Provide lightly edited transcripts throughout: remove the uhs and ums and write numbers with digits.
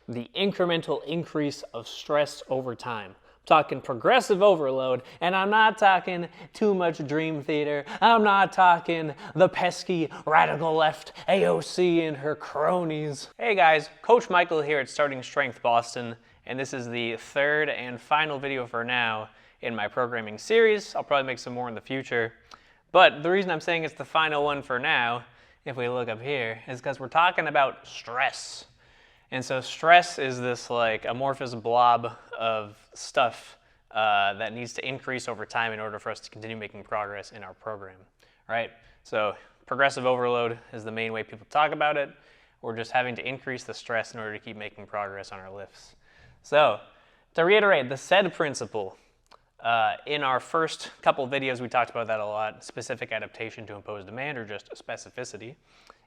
the incremental increase of stress over time. I'm talking progressive overload, and I'm not talking too much dream theater. I'm not talking the pesky radical left AOC and her cronies. Hey guys, Coach Michael here at Starting Strength Boston, and this is the third and final video for now in my programming series. I'll probably make some more in the future. But the reason I'm saying it's the final one for now, if we look up here, is because we're talking about stress. And so stress is this like amorphous blob of stuff that needs to increase over time in order for us to continue making progress in our program, right? So progressive overload is the main way people talk about it. We're just having to increase the stress in order to keep making progress on our lifts. So to reiterate, the SAID principle, in our first couple videos, we talked about that a lot, specific adaptation to imposed demand or just specificity.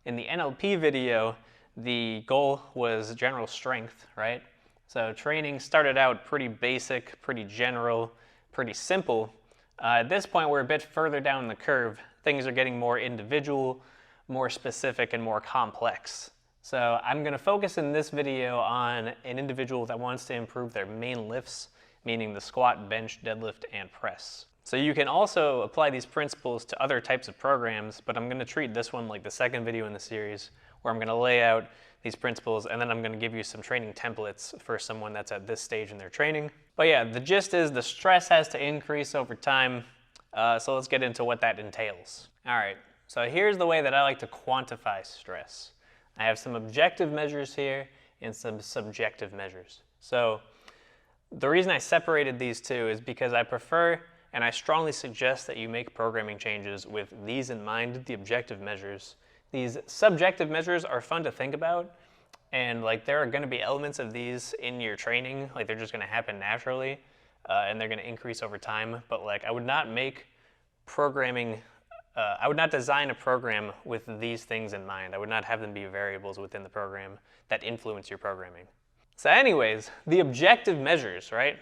In the NLP video, the goal was general strength, right? So training started out pretty basic, pretty general, pretty simple. At this point, we're a bit further down the curve. Things are getting more individual, more specific, and more complex. So I'm going to focus in this video on an individual that wants to improve their main lifts, meaning the squat, bench, deadlift, and press. So you can also apply these principles to other types of programs, but I'm going to treat this one like the second video in the series, where I'm going to lay out these principles and then I'm going to give you some training templates for someone that's at this stage in their training. But yeah, the gist is the stress has to increase over time, so let's get into what that entails. All right, so here's the way that I like to quantify stress. I have some objective measures here and some subjective measures. So the reason I separated these two is because I prefer and I strongly suggest that you make programming changes with these in mind, the objective measures. These subjective measures are fun to think about, and like there are going to be elements of these in your training, like they're just going to happen naturally, and they're going to increase over time. But like I would not make programming, I would not design a program with these things in mind. I would not have them be variables within the program that influence your programming. So anyways, the objective measures, right?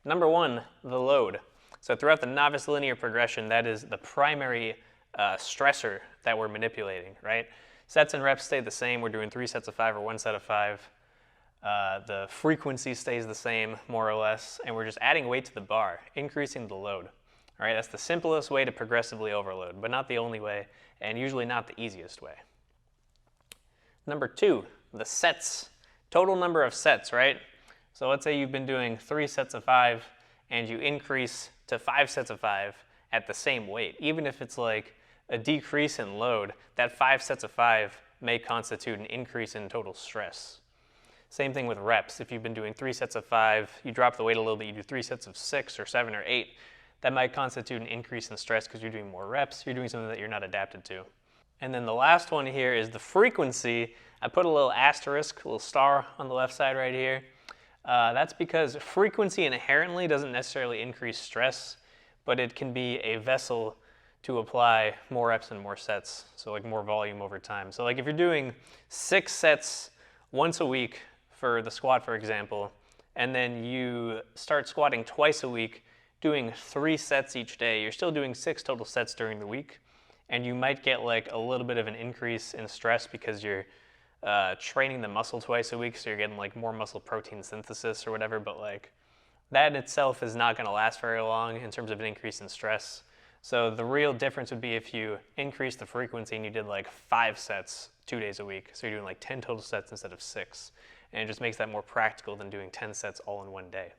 Number one, the load. So throughout the novice linear progression, that is the primary stressor that we're manipulating, right? Sets and reps stay the same. We're doing 3 sets of 5 or 1 set of 5. The frequency stays the same, more or less, and we're just adding weight to the bar, increasing the load. All right, that's the simplest way to progressively overload, but not the only way, and usually not the easiest way. Number two, the sets. Total number of sets, right? So let's say you've been doing 3 sets of 5 and you increase to 5 sets of 5 at the same weight. Even if it's like a decrease in load, that 5 sets of 5 may constitute an increase in total stress. Same thing with reps. If you've been doing 3 sets of 5, you drop the weight a little bit, you do 3 sets of 6 or 7 or 8, that might constitute an increase in stress because you're doing more reps, you're doing something that you're not adapted to. And then the last one here is the frequency. I put a little asterisk, a little star on the left side right here. That's because frequency inherently doesn't necessarily increase stress, but it can be a vessel to apply more reps and more sets, so like more volume over time. So like if you're doing 6 sets once a week for the squat, for example, and then you start squatting twice a week, doing 3 sets each day, you're still doing 6 total sets during the week, and you might get like a little bit of an increase in stress because you're training the muscle twice a week, so you're getting like more muscle protein synthesis or whatever, but like that in itself is not going to last very long in terms of an increase in stress. So the real difference would be if you increase the frequency and you did like 5 sets 2 days a week, so you're doing like 10 total sets instead of 6, and it just makes that more practical than doing 10 sets all in one day.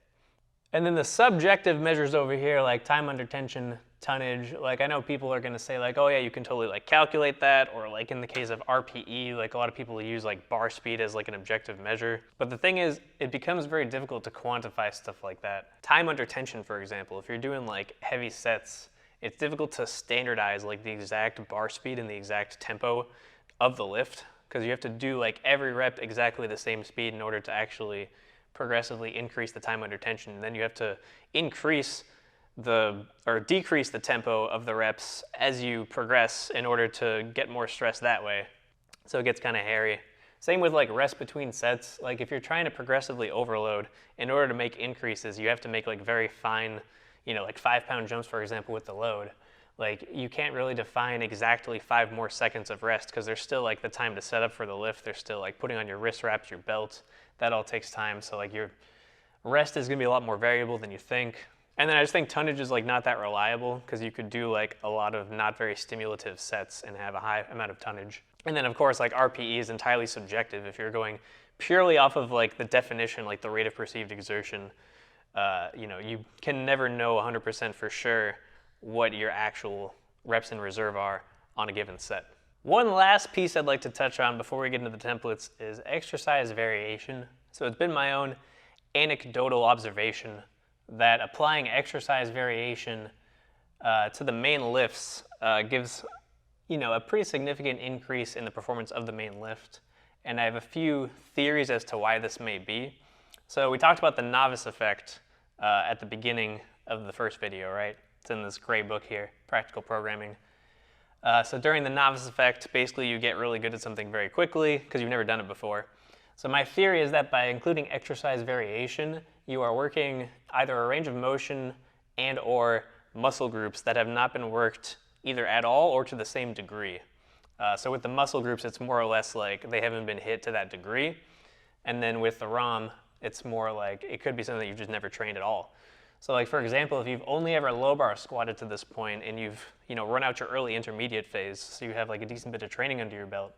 And then the subjective measures over here, like time under tension, tonnage, like I know people are gonna say like, oh yeah, you can totally like calculate that, or like in the case of RPE, like a lot of people use like bar speed as like an objective measure. But the thing is, it becomes very difficult to quantify stuff like that. Time under tension, for example, if you're doing like heavy sets, it's difficult to standardize like the exact bar speed and the exact tempo of the lift, because you have to do like every rep exactly the same speed in order to actually progressively increase the time under tension. And then you have to increase or decrease the tempo of the reps as you progress in order to get more stress that way. So it gets kind of hairy. Same with like rest between sets. Like if you're trying to progressively overload, in order to make increases, you have to make like very fine, like 5-pound jumps, for example, with the load. like you can't really define exactly 5 more seconds of rest because there's still like the time to set up for the lift. There's still like putting on your wrist wraps, your belt. That all takes time. So like your rest is gonna be a lot more variable than you think. And then I just think tonnage is like not that reliable because you could do like a lot of not very stimulative sets and have a high amount of tonnage. And then of course like RPE is entirely subjective. If you're going purely off of like the definition, like the rate of perceived exertion, you know, you can never know 100% for sure what your actual reps in reserve are on a given set. One last piece I'd like to touch on before we get into the templates is exercise variation. So it's been my own anecdotal observation that applying exercise variation to the main lifts gives, you know, a pretty significant increase in the performance of the main lift. And I have a few theories as to why this may be. So we talked about the novice effect at the beginning of the first video, right? It's in this gray book here, Practical Programming. So during the novice effect, basically you get really good at something very quickly because you've never done it before. So my theory is that by including exercise variation, you are working either a range of motion and or muscle groups that have not been worked either at all or to the same degree. So with the muscle groups, it's more or less like they haven't been hit to that degree. And then with the ROM, it's more like it could be something that you've just never trained at all. So like for example, if you've only ever low bar squatted to this point and you've, you know, run out your early intermediate phase, so you have like a decent bit of training under your belt,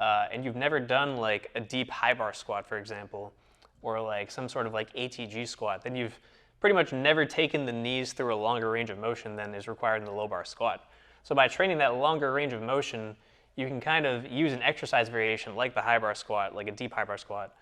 and you've never done like a deep high bar squat, for example, or like some sort of like ATG squat, then you've pretty much never taken the knees through a longer range of motion than is required in the low bar squat. So by training that longer range of motion, you can kind of use an exercise variation like the high bar squat, like a deep high bar squat.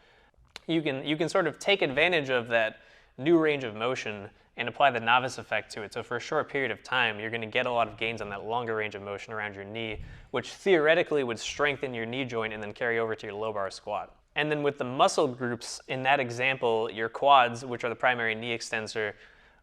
You can sort of take advantage of that new range of motion and apply the novice effect to it. So for a short period of time, you're going to get a lot of gains on that longer range of motion around your knee, which theoretically would strengthen your knee joint and then carry over to your low bar squat. And then with the muscle groups, in that example, your quads, which are the primary knee extensor,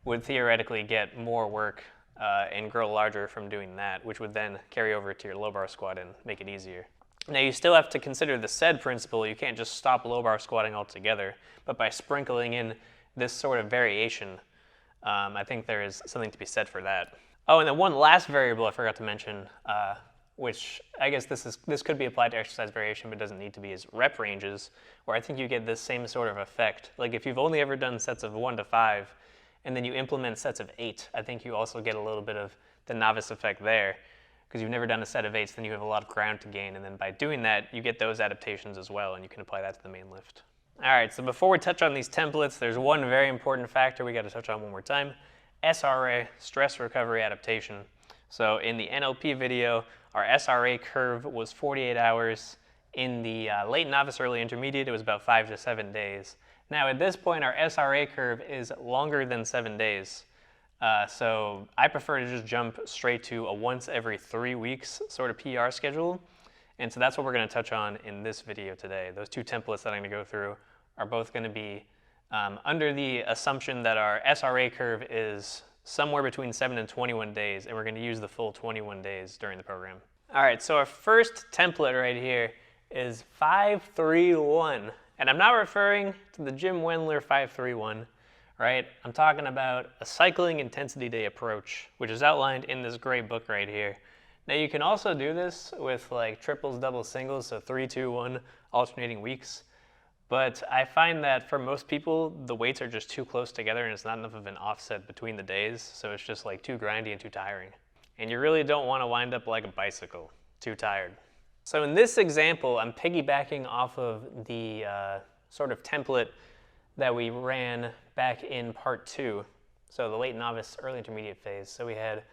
would theoretically get more work and grow larger from doing that, which would then carry over to your low bar squat and make it easier. Now you still have to consider the SAID principle. You can't just stop low bar squatting altogether, but by sprinkling in this sort of variation, I think there is something to be said for that. Oh, and then one last variable I forgot to mention, which I guess this could be applied to exercise variation, but doesn't need to be, is rep ranges, where I think you get this same sort of effect. Like if you've only ever done sets of 1 to 5, and then you implement sets of 8, I think you also get a little bit of the novice effect there, because you've never done a set of 8s, then you have a lot of ground to gain, and then by doing that, you get those adaptations as well, and you can apply that to the main lift. All right, so before we touch on these templates, there's one very important factor we got to touch on one more time: SRA, stress recovery adaptation. So in the NLP video, our SRA curve was 48 hours. In the late novice, early intermediate, it was about 5 to 7 days. Now at this point, our SRA curve is longer than 7 days. So I prefer to just jump straight to a once every 3 weeks sort of PR schedule. And so that's what we're going to touch on in this video today. Those two templates that I'm going to go through are both going to be under the assumption that our SRA curve is somewhere between 7 and 21 days, and we're going to use the full 21 days during the program. All right, so our first template right here is 5-3-1. And I'm not referring to the Jim Wendler 5-3-1, right? I'm talking about a cycling intensity day approach, which is outlined in this gray book right here. Now you can also do this with like triples, doubles, singles, so 3-2-1 alternating weeks. But I find that for most people, the weights are just too close together and it's not enough of an offset between the days. So it's just like too grindy and too tiring. And you really don't want to wind up like a bicycle, too tired. So in this example, I'm piggybacking off of the sort of template that we ran back in part 2. So the late novice, early intermediate phase. So we had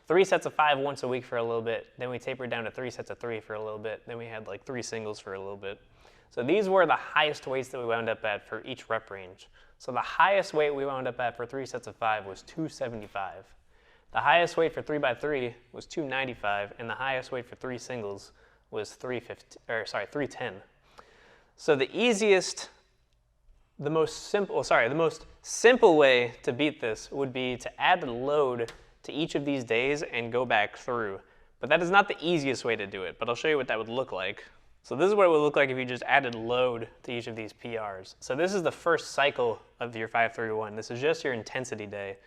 3 sets of 5 once a week for a little bit. Then we tapered down to 3 sets of 3 for a little bit. Then we had like 3 singles for a little bit. So these were the highest weights that we wound up at for each rep range. So the highest weight we wound up at for 3 sets of 5 was 275. The highest weight for 3x3 was 295, and the highest weight for 3 singles was 310. So the most simple way to beat this would be to add the load to each of these days and go back through. But that is not the easiest way to do it, but I'll show you what that would look like. So this is what it would look like if you just added load to each of these PRs. So this is the first cycle of your 5-3-1. This is just your intensity day.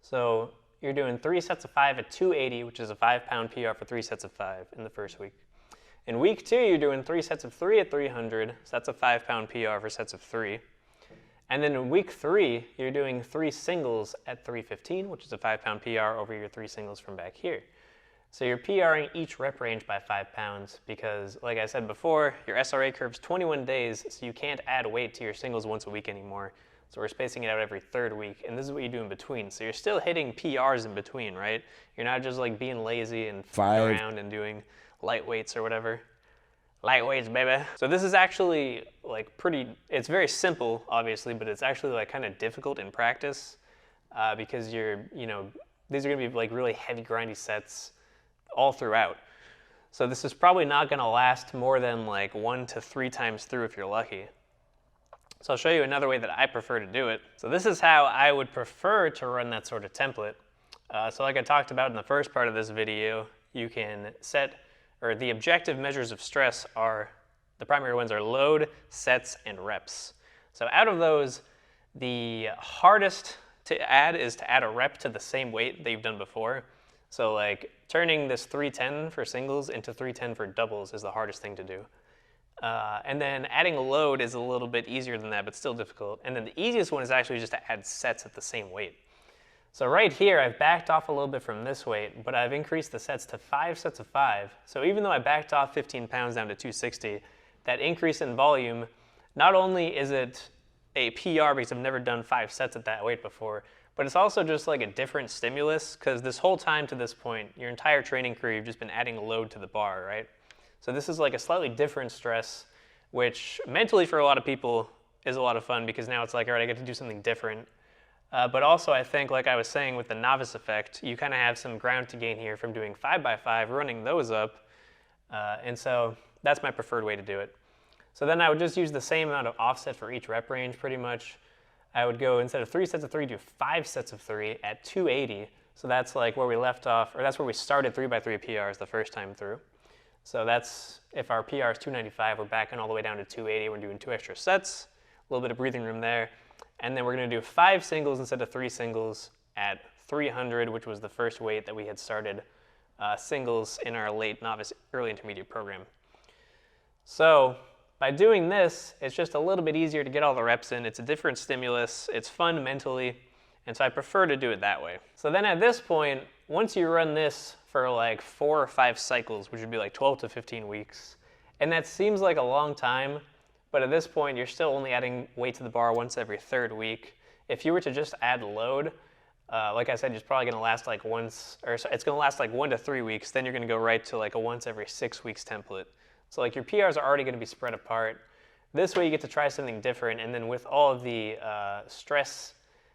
So you're doing 3 sets of 5 at 280, which is a 5-pound PR for 3 sets of 5 in the first week. In week 2, you're doing 3 sets of 3 at 300, so that's a 5-pound PR for sets of 3. And then in week 3, you're doing 3 singles at 315, which is a 5-pound PR over your 3 singles from back here. So you're PRing each rep range by 5 pounds because, like I said before, your SRA curve's 21 days, so you can't add weight to your singles once a week anymore. So we're spacing it out every 3rd week, and this is what you do in between. So you're still hitting PRs in between, right? You're not just like being lazy and f***ing around and doing light weights or whatever. Light weights, baby. So this is actually like it's very simple, obviously, but it's actually like kind of difficult in practice because these are gonna be like really heavy, grindy sets all throughout. So this is probably not gonna last more than like 1 to 3 times through if you're lucky. So I'll show you another way that I prefer to do it. So this is how I would prefer to run that sort of template. So like I talked about in the first part of this video, you can set, or the objective measures of stress are, the primary ones are load, sets, and reps. So out of those, the hardest to add is to add a rep to the same weight that you've done before. So like turning this 310 for singles into 310 for doubles is the hardest thing to do. And then adding a load is a little bit easier than that, but still difficult. And then the easiest one is actually just to add sets at the same weight. So right here, I've backed off a little bit from this weight, but I've increased the sets to 5 sets of 5. So even though I backed off 15 pounds down to 260, that increase in volume, not only is it a PR because I've never done 5 sets at that weight before, but it's also just like a different stimulus because this whole time to this point, your entire training career, you've just been adding a load to the bar, right? So this is like a slightly different stress, which mentally for a lot of people is a lot of fun because now it's like, all right, I get to do something different. But also I think, like I was saying with the novice effect, you kind of have some ground to gain here from doing 5x5, running those up. And so that's my preferred way to do it. So then I would just use the same amount of offset for each rep range pretty much. I would go, instead of 3 sets of 3, do 5 sets of 3 at 280. So that's like where we left off, or that's where we started 3x3 PRs the first time through. So that's, if our PR is 295, we're backing all the way down to 280. We're doing 2 extra sets, a little bit of breathing room there. And then we're gonna do 5 singles instead of 3 singles at 300, which was the first weight that we had started singles in our late novice early intermediate program. So by doing this, it's just a little bit easier to get all the reps in. It's a different stimulus. It's fun mentally. And so I prefer to do it that way. So then at this point, once you run this for like 4 or 5 cycles, which would be like 12 to 15 weeks, and that seems like a long time, but at this point, you're still only adding weight to the bar once every 3rd week. If you were to just add load, like I said, it's probably gonna last like it's gonna last like 1 to 3 weeks, then you're gonna go right to like a once every 6 weeks template. So like your PRs are already gonna be spread apart. This way you get to try something different, and then with all of the stress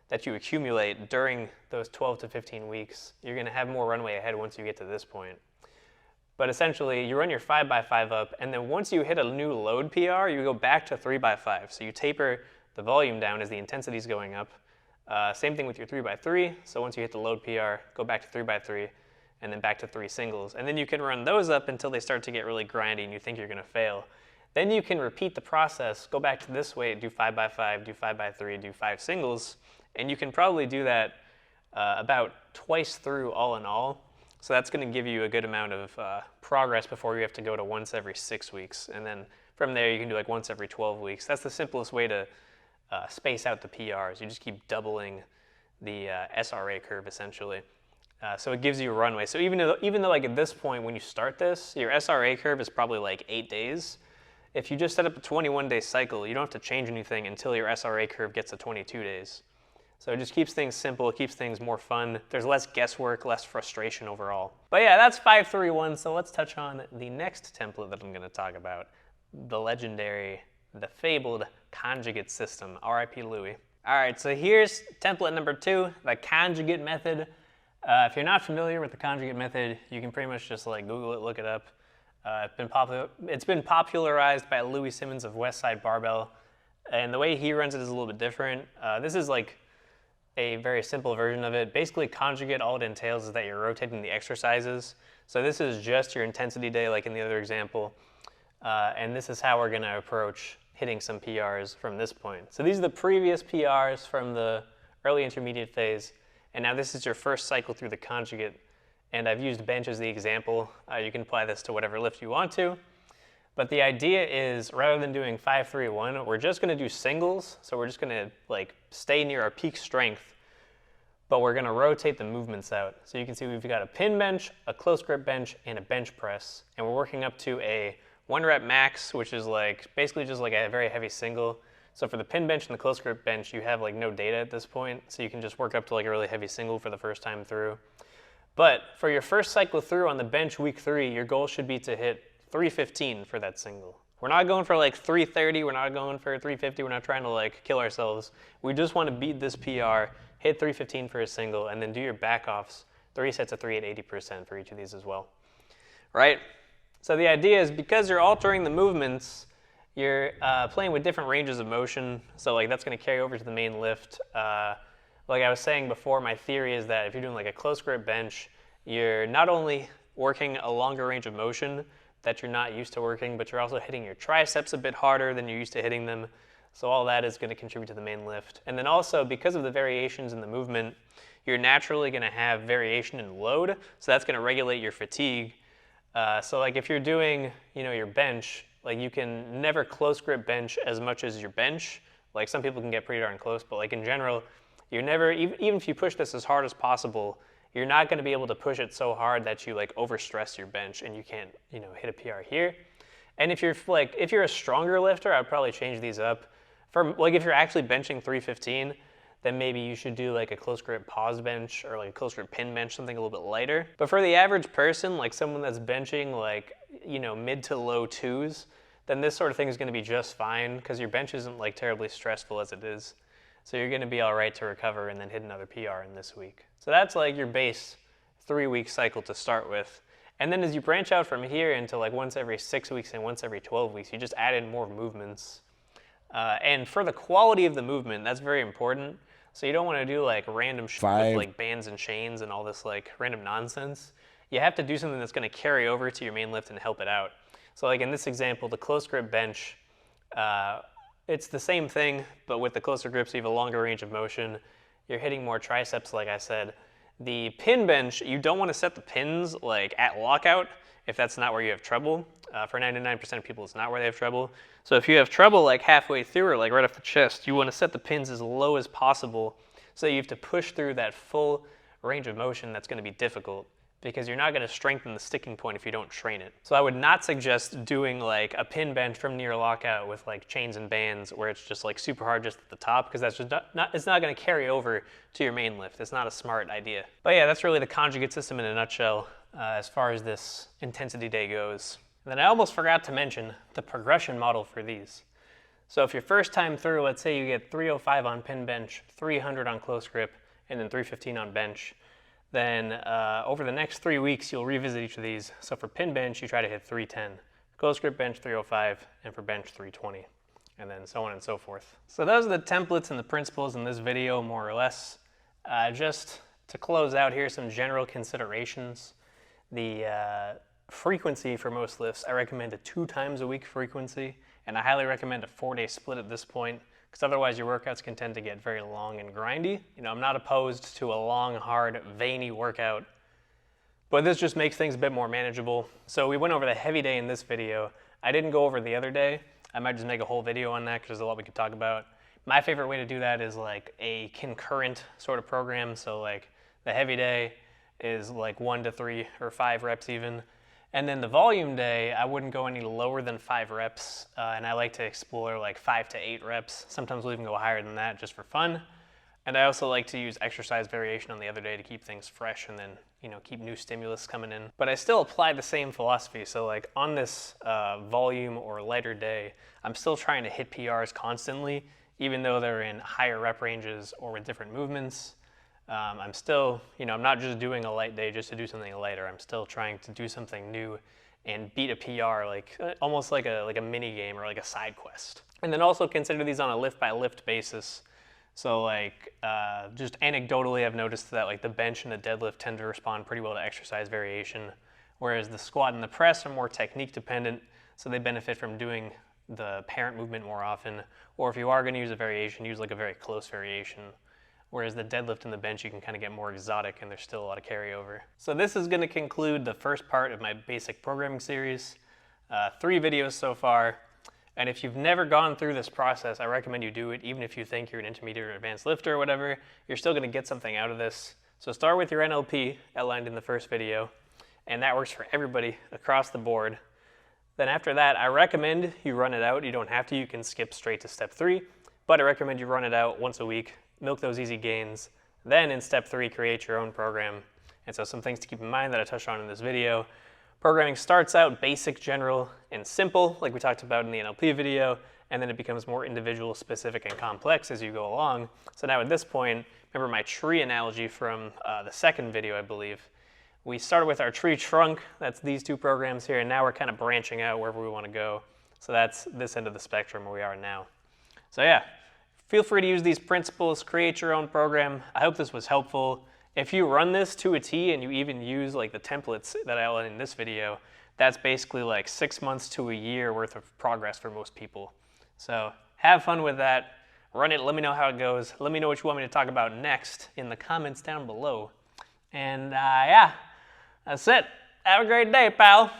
that you accumulate during those 12 to 15 weeks, you're gonna have more runway ahead once you get to this point. But essentially, you run your 5x5 up, and then once you hit a new load PR, you go back to 3x5. So you taper the volume down as the intensity is going up. Same thing with your 3x3. So once you hit the load PR, go back to 3x3, and then back to 3 singles. And then you can run those up until they start to get really grindy and you think you're gonna fail. Then you can repeat the process, go back to this weight, do 5x5, do 5x3, do 5 singles, and you can probably do that about twice through all in all. So that's going to give you a good amount of progress before you have to go to once every 6 weeks. And then from there, you can do like once every 12 weeks. That's the simplest way to space out the PRs. You just keep doubling the SRA curve, essentially. So it gives you a runway. So even though like at this point, when you start this, your SRA curve is probably like 8 days. If you just set up a 21-day cycle, you don't have to change anything until your SRA curve gets to 22 days. So it just keeps things simple, it keeps things more fun. There's less guesswork, less frustration overall. But yeah, that's 5-3-1, so let's touch on the next template that I'm gonna talk about, the legendary, the fabled conjugate system, RIP Louis. All right, so here's template number 2, the conjugate method. If you're not familiar with the conjugate method, you can pretty much just like Google it, look it up. It's been popularized by Louis Simmons of Westside Barbell, and the way he runs it is a little bit different. This is like a very simple version of it. Basically, conjugate, all it entails is that you're rotating the exercises. So this is just your intensity day, like in the other example. And this is how we're gonna approach hitting some PRs from this point. So these are the previous PRs from the early intermediate phase. And now this is your first cycle through the conjugate. And I've used bench as the example. You can apply this to whatever lift you want to. But the idea is, rather than doing 5, 3, 1, we're just going to do singles. So we're just going to like stay near our peak strength, but we're going to rotate the movements out. So you can see we've got a pin bench, a close grip bench, and a bench press. And we're working up to a 1 rep max, which is like basically just like a very heavy single. So for the pin bench and the close grip bench, you have like no data at this point. So you can just work up to like a really heavy single for the first time through. But for your first cycle through on the bench week 3, your goal should be to hit 315 for that single. We're not going for like 330, we're not going for 350, we're not trying to like kill ourselves. We just want to beat this PR, hit 315 for a single, and then do your back offs, 3 sets of 3 at 80% for each of these as well. Right? So the idea is because you're altering the movements, you're playing with different ranges of motion, so like that's going to carry over to the main lift. Like I was saying before, my theory is that if you're doing like a close grip bench, you're not only working a longer range of motion that you're not used to working, but you're also hitting your triceps a bit harder than you're used to hitting them. So all that is going to contribute to the main lift. And then also, because of the variations in the movement, you're naturally going to have variation in load, so that's going to regulate your fatigue. So like if you're doing, your bench, like you can never close grip bench as much as your bench. Like some people can get pretty darn close, but like in general, you're never, even if you push this as hard as possible, you're not going to be able to push it so hard that you like overstress your bench and you can't, hit a PR here. And if you're a stronger lifter, I'd probably change these up. For like if you're actually benching 315, then maybe you should do like a close grip pause bench or like a close grip pin bench, something a little bit lighter. But for the average person, like someone that's benching like, mid to low 2s, then this sort of thing is going to be just fine because your bench isn't like terribly stressful as it is. So you're going to be all right to recover and then hit another PR in this week. So that's like your base 3-week cycle to start with. And then as you branch out from here into like once every 6 weeks and once every 12 weeks, you just add in more movements. And for the quality of the movement, that's very important. So you don't want to do like random shit with like bands and chains and all this like random nonsense. You have to do something that's going to carry over to your main lift and help it out. So like in this example, the close grip bench, it's the same thing, but with the closer grips, you have a longer range of motion. You're hitting more triceps, like I said. The pin bench, you don't want to set the pins like at lockout if that's not where you have trouble. For 99% of people, it's not where they have trouble. So if you have trouble like halfway through or like right off the chest, you want to set the pins as low as possible so you have to push through that full range of motion that's going to be difficult, because you're not going to strengthen the sticking point if you don't train it. So I would not suggest doing like a pin bench from near lockout with like chains and bands where it's just like super hard just at the top, because that's just it's not going to carry over to your main lift. It's not a smart idea. But yeah, that's really the conjugate system in a nutshell as far as this intensity day goes. And then I almost forgot to mention the progression model for these. So if your first time through, let's say you get 305 on pin bench, 300 on close grip, and then 315 on bench, then over the next 3 weeks, you'll revisit each of these. So for pin bench, you try to hit 310. Close grip bench, 305, and for bench, 320, and then so on and so forth. So those are the templates and the principles in this video, more or less. Just to close out here, some general considerations. The frequency for most lifts, I recommend a 2 times a week frequency, and I highly recommend a 4-day split at this point, because otherwise your workouts can tend to get very long and grindy. I'm not opposed to a long, hard, veiny workout, but this just makes things a bit more manageable. So we went over the heavy day in this video. I didn't go over the other day. I might just make a whole video on that because there's a lot we could talk about. My favorite way to do that is like a concurrent sort of program. So like the heavy day is like 1 to 3 or 5 reps even. And then the volume day, I wouldn't go any lower than 5 reps, and I like to explore like 5 to 8 reps. Sometimes we'll even go higher than that just for fun. And I also like to use exercise variation on the other day to keep things fresh and then, keep new stimulus coming in. But I still apply the same philosophy. So like on this volume or lighter day, I'm still trying to hit PRs constantly, even though they're in higher rep ranges or with different movements. I'm still, I'm not just doing a light day just to do something lighter. I'm still trying to do something new and beat a PR, like almost like a mini game or like a side quest. And then also consider these on a lift by lift basis. So like just anecdotally, I've noticed that like the bench and the deadlift tend to respond pretty well to exercise variation, whereas the squat and the press are more technique dependent. So they benefit from doing the parent movement more often. Or if you are going to use a variation, use like a very close variation. whereas the deadlift and the bench, you can kind of get more exotic and there's still a lot of carryover. So this is going to conclude the first part of my basic programming series. 3 videos so far. And if you've never gone through this process, I recommend you do it. Even if you think you're an intermediate or advanced lifter or whatever, you're still going to get something out of this. So start with your NLP outlined in the first video, and that works for everybody across the board. Then after that, I recommend you run it out. You don't have to, you can skip straight to step 3, but I recommend you run it out once a week, milk those easy gains. Then in step 3, create your own program. And so some things to keep in mind that I touched on in this video. Programming starts out basic, general, and simple, like we talked about in the NLP video, and then it becomes more individual, specific, and complex as you go along. So now at this point, remember my tree analogy from the second video, I believe. We started with our tree trunk, that's these 2 programs here, and now we're kind of branching out wherever we want to go. So that's this end of the spectrum where we are now. So yeah, feel free to use these principles, create your own program. I hope this was helpful. If you run this to a T and you even use like the templates that I outlined in this video, that's basically like 6 months to a year worth of progress for most people. So have fun with that, run it, let me know how it goes. Let me know what you want me to talk about next in the comments down below. And yeah, that's it. Have a great day, pal.